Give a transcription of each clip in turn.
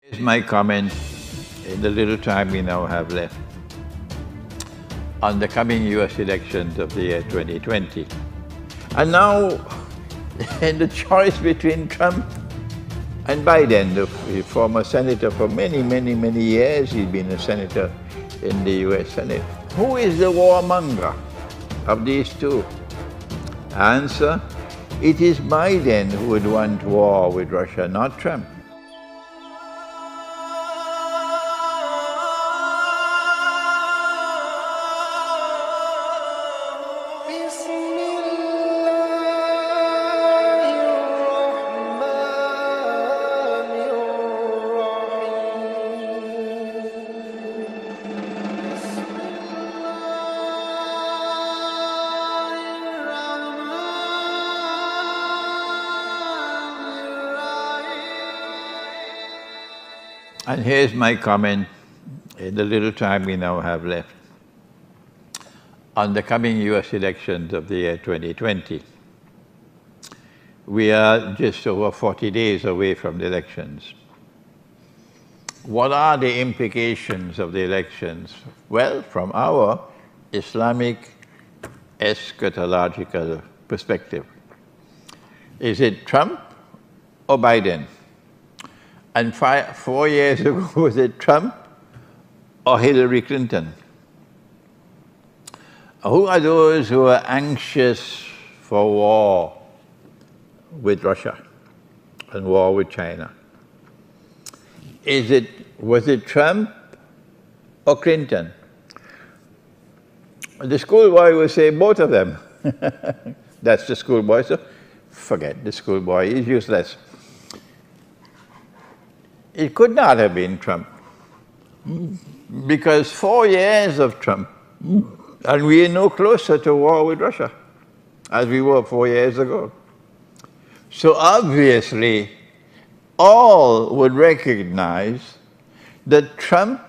Here's my comment in the little time we now have left on the coming US elections of the year 2020. And now, in the choice between Trump and Biden, the former senator for many years, he's been a senator in the US Senate. Who is the warmonger of these two? Answer, it is Biden who would want war with Russia, not Trump. And here's my comment in the little time we now have left on the coming US elections of the year 2020. We are just over 40 days away from the elections. What are the implications of the elections? Well, from our Islamic eschatological perspective, is it Trump or Biden? And 4 years ago, was it Trump or Hillary Clinton? Who are those who are anxious for war with Russia and war with China? Was it Trump or Clinton? The schoolboy will say both of them. That's the schoolboy, so forget the schoolboy, he's useless. It could not have been Trump, because 4 years of Trump, and we are no closer to war with Russia as we were 4 years ago. So obviously, all would recognize that Trump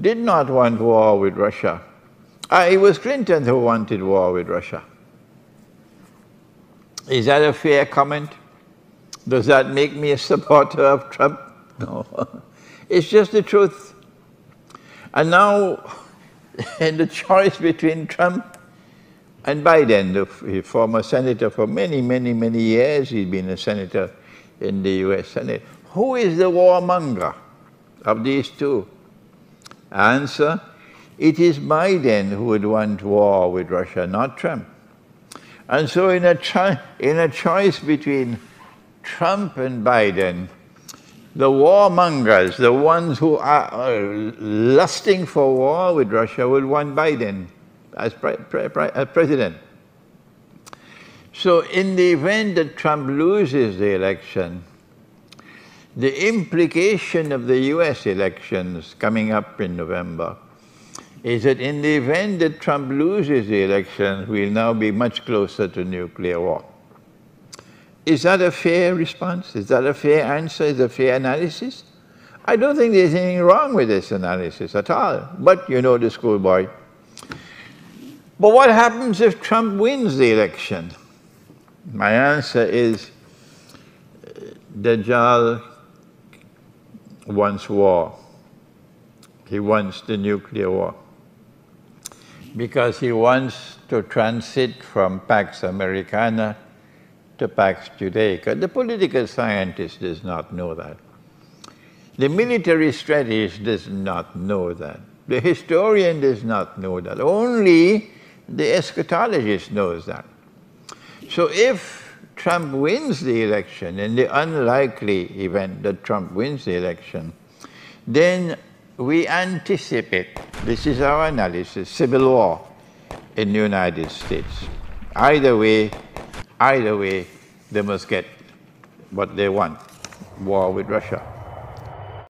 did not want war with Russia. It was Clinton who wanted war with Russia. Is that a fair comment? Does that make me a supporter of Trump? No, it's just the truth. And now, in the choice between Trump and Biden, the former senator for many years, he's been a senator in the US Senate. Who is the warmonger of these two? Answer, it is Biden who would want war with Russia, not Trump. And so in a choice between Trump and Biden, the warmongers, the ones who are lusting for war with Russia, will want Biden as president. So in the event that Trump loses the election, the implication of the US elections coming up in November is that in the event that Trump loses the election, we'll now be much closer to nuclear war. Is that a fair response? Is that a fair answer? Is that a fair analysis? I don't think there's anything wrong with this analysis at all. But you know the schoolboy. But what happens if Trump wins the election? My answer is, Dajjal wants war. He wants the nuclear war. Because he wants to transit from Pax Americana to Pax Judaica. The political scientist does not know that. The military strategist does not know that. The historian does not know that. Only the eschatologist knows that. So if Trump wins the election, in the unlikely event that Trump wins the election, then we anticipate, this is our analysis, civil war in the United States. Either way, they must get what they want, war with Russia.